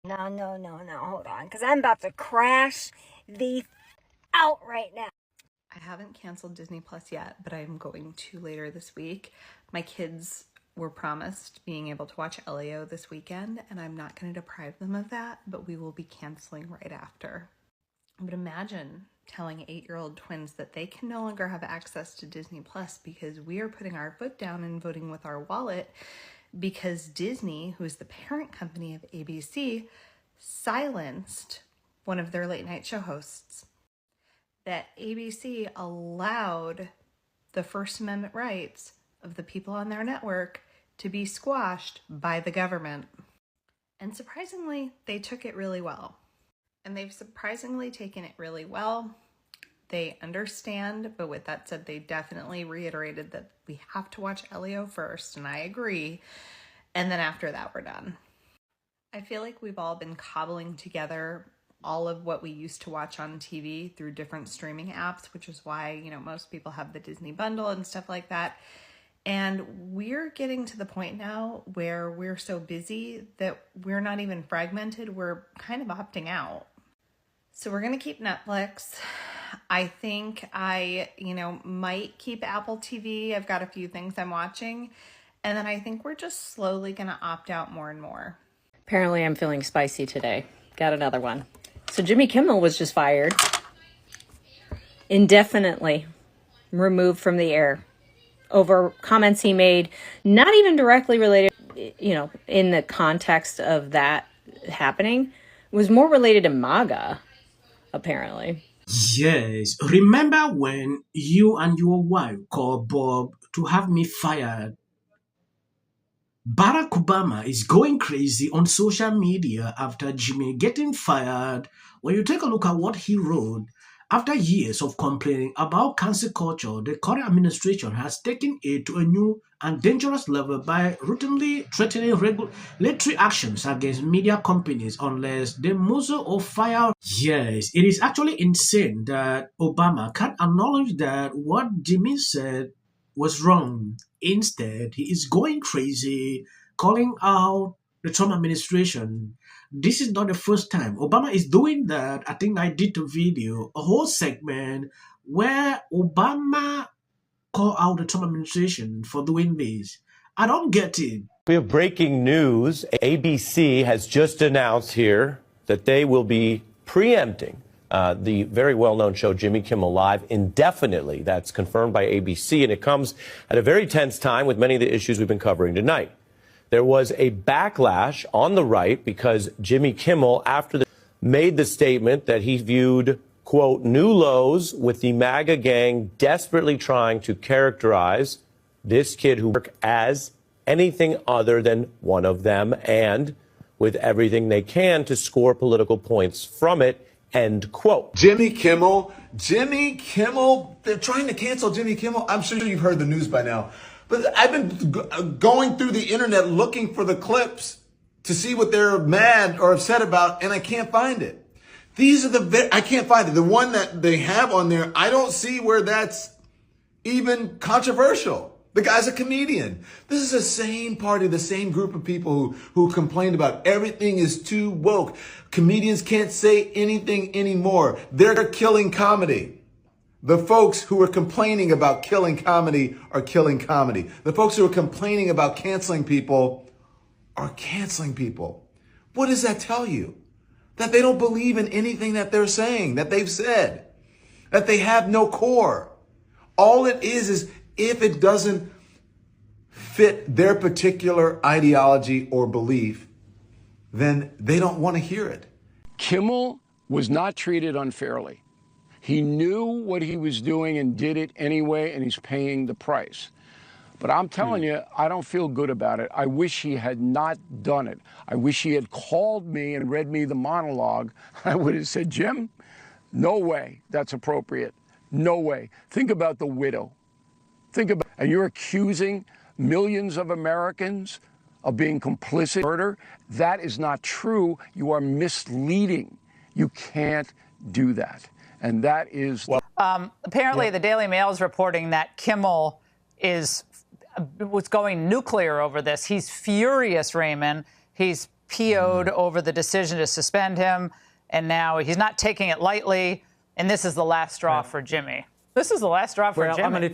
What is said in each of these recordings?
No, no, no, no, hold on, because I'm about to crash the out right now. I haven't canceled Disney Plus yet, but I'm going to later this week. My kids were promised being able to watch Elio this weekend, and I'm not going to deprive them of that, but we will be canceling right after. But imagine telling 8-year-old twins that they can no longer have access to Disney Plus because we are putting our foot down and voting with our wallet because Disney, who is the parent company of ABC, silenced one of their late night show hosts. That ABC allowed the First Amendment rights of the people on their network to be squashed by the government. And surprisingly, they took it really well. And they've surprisingly taken it really well. They understand, but with that said, they definitely reiterated that we have to watch Elio first, and I agree. And then after that, we're done. I feel like we've all been cobbling together all of what we used to watch on TV through different streaming apps, which is why, most people have the Disney bundle and stuff like that. And we're getting to the point now where we're so busy that we're not even fragmented. We're kind of opting out. So we're going to keep Netflix. I think I, might keep Apple TV. I've got a few things I'm watching. And then I think we're just slowly going to opt out more and more. Apparently I'm feeling spicy today. Got another one. So Jimmy Kimmel was just fired. Indefinitely removed from the air over comments he made, not even directly related, in the context of that happening. It was more related to MAGA, apparently. Yes. Remember when you and your wife called Bob to have me fired? Barack Obama is going crazy on social media after Jimmy getting fired. When you take a look at what he wrote, after years of complaining about cancel culture, the current administration has taken it to a new and dangerous level by routinely threatening regulatory actions against media companies unless they muzzle or fire. Yes, it is actually insane that Obama can't acknowledge that what Jimmy said was wrong. Instead, he is going crazy, calling out the Trump administration. This is not the first time Obama is doing that. I think I did a video, a whole segment where Obama called out the Trump administration for doing this. I don't get it. We have breaking news. ABC has just announced here that they will be preempting the very well-known show Jimmy Kimmel Live indefinitely. That's confirmed by ABC, and it comes at a very tense time with many of the issues we've been covering tonight. There was a backlash on the right because Jimmy Kimmel, made the statement that he viewed, quote, new lows with the MAGA gang desperately trying to characterize this kid who worked as anything other than one of them and with everything they can to score political points from it, end quote. Jimmy Kimmel, they're trying to cancel Jimmy Kimmel. I'm sure you've heard the news by now. But I've been going through the internet looking for the clips to see what they're mad or upset about, and I can't find it. I can't find it. The one that they have on there, I don't see where that's even controversial. The guy's a comedian. This is the same party, the same group of people who complained about everything is too woke. Comedians can't say anything anymore. They're killing comedy. The folks who are complaining about killing comedy are killing comedy. The folks who are complaining about canceling people are canceling people. What does that tell you? That they don't believe in anything that they're saying, that they've said, that they have no core. All it is if it doesn't fit their particular ideology or belief, then they don't want to hear it. Kimmel was not treated unfairly. He knew what he was doing and did it anyway, and he's paying the price. But I'm telling you, I don't feel good about it. I wish he had not done it. I wish he had called me and read me the monologue. I would have said, Jim, no way that's appropriate. No way. Think about the widow. And you're accusing millions of Americans of being complicit in murder. That is not true. You are misleading. You can't do that. And that is... Apparently, the Daily Mail is reporting that Kimmel was going nuclear over this. He's furious, Raymond. He's PO'd over the decision to suspend him, and now he's not taking it lightly, and this is the last straw for Jimmy. This is the last straw for Jimmy.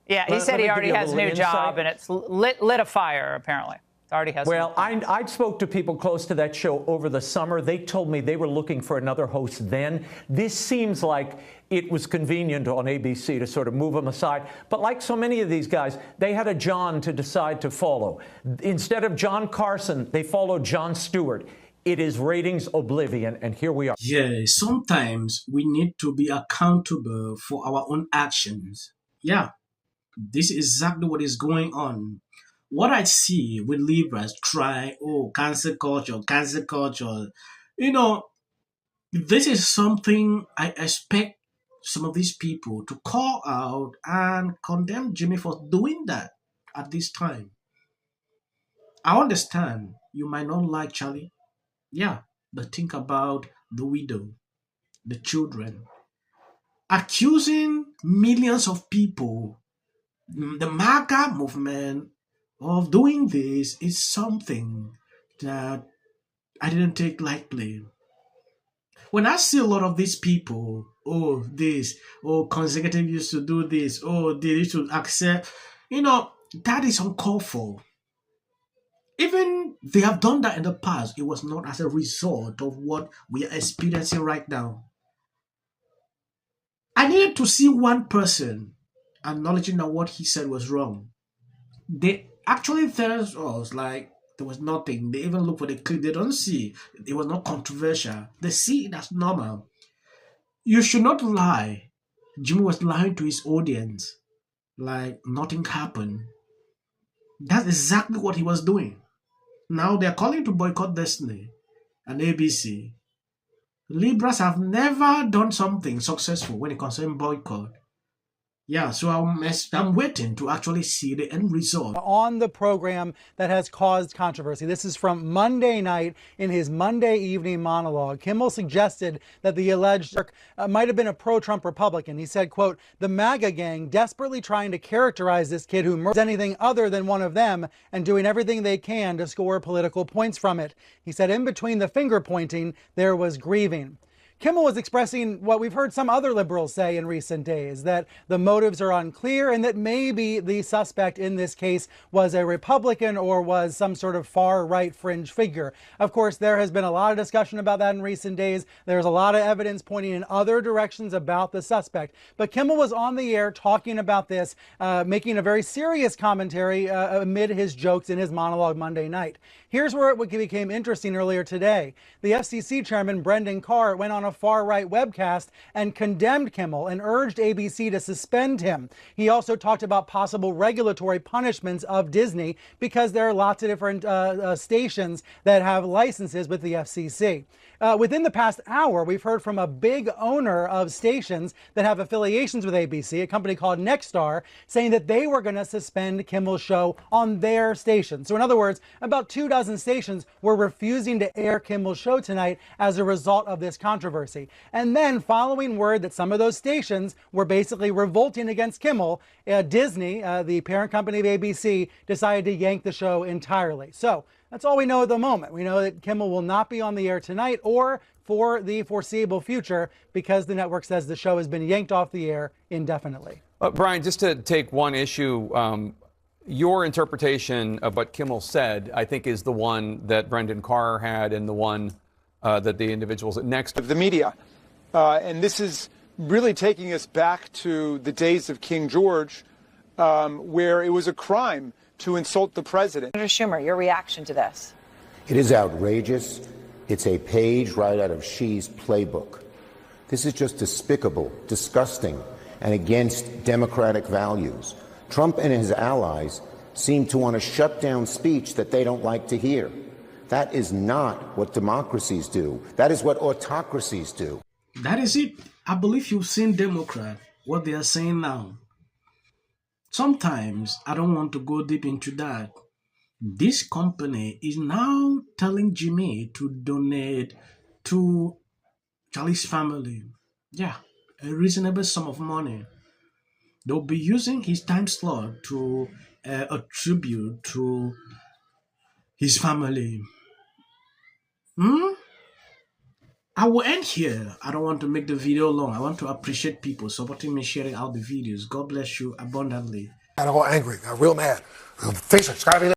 Yeah, he said he already has a new job, and it's lit a fire, apparently. Already has. Well, I spoke to people close to that show over the summer. They told me they were looking for another host then. This seems like it was convenient on ABC to sort of move them aside. But like so many of these guys, they had a John to decide to follow. Instead of John Carson, they followed Jon Stewart. It is ratings oblivion, and here we are. Yeah, sometimes we need to be accountable for our own actions. Yeah, this is exactly what is going on. What I see with Libras try, cancel culture, cancel culture. You know, this is something I expect some of these people to call out and condemn Jimmy for doing that at this time. I understand you might not like Charlie. Yeah, but think about the widow, the children. Accusing millions of people, the MAGA movement, of doing this is something that I didn't take lightly. When I see a lot of these people, consecutive used to do this, they used to accept, that is uncalled for. Even they have done that in the past, it was not as a result of what we are experiencing right now. I needed to see one person acknowledging that what he said was wrong. They actually tells us like there was nothing. They even look for the clip. They don't see it was not controversial. They see it as normal. You should not lie. Jimmy was lying to his audience like nothing happened. That's exactly what he was doing. Now they're calling to boycott Destiny and ABC. Libras have never done something successful when it concerns boycott. Yeah, so I'm waiting to actually see the end result. On the program that has caused controversy. This is from Monday night in his Monday evening monologue. Kimmel suggested that the alleged might have been a pro-Trump Republican. He said, quote, the MAGA gang desperately trying to characterize this kid who murders anything other than one of them and doing everything they can to score political points from it. He said in between the finger pointing, there was grieving. Kimmel was expressing what we've heard some other liberals say in recent days, that the motives are unclear and that maybe the suspect in this case was a Republican or was some sort of far-right fringe figure. Of course, there has been a lot of discussion about that in recent days. There's a lot of evidence pointing in other directions about the suspect. But Kimmel was on the air talking about this, making a very serious commentary amid his jokes in his monologue Monday night. Here's where it became interesting earlier today. The FCC chairman, Brendan Carr, went on a far-right webcast and condemned Kimmel and urged ABC to suspend him. He also talked about possible regulatory punishments of Disney because there are lots of different stations that have licenses with the FCC. Within the past hour, we've heard from a big owner of stations that have affiliations with ABC, a company called Nexstar, saying that they were going to suspend Kimmel's show on their station. So in other words, about 24 stations were refusing to air Kimmel's show tonight as a result of this controversy. And then following word that some of those stations were basically revolting against Kimmel, Disney, the parent company of ABC, decided to yank the show entirely. So that's all we know at the moment. We know that Kimmel will not be on the air tonight or for the foreseeable future because the network says the show has been yanked off the air indefinitely. Brian, just to take one issue, your interpretation of what Kimmel said, I think, is the one that Brendan Carr had and the one that the individuals at Next. Of the media. And this is really taking us back to the days of King George, where it was a crime to insult the president. Senator Schumer, your reaction to this? It is outrageous. It's a page right out of Xi's playbook. This is just despicable, disgusting, and against democratic values. Trump and his allies seem to want to shut down speech that they don't like to hear. That is not what democracies do. That is what autocracies do. That is it. I believe you've seen Democrat, what they are saying now. Sometimes I don't want to go deep into that. This company is now telling Jimmy to donate to Charlie's family. Yeah, a reasonable sum of money. They'll be using his time slot to attribute to his family. I will end here. I don't want to make the video long. I want to appreciate people supporting me, sharing out the videos. God bless you abundantly. I got all angry, got real mad. Facebook, subscribing.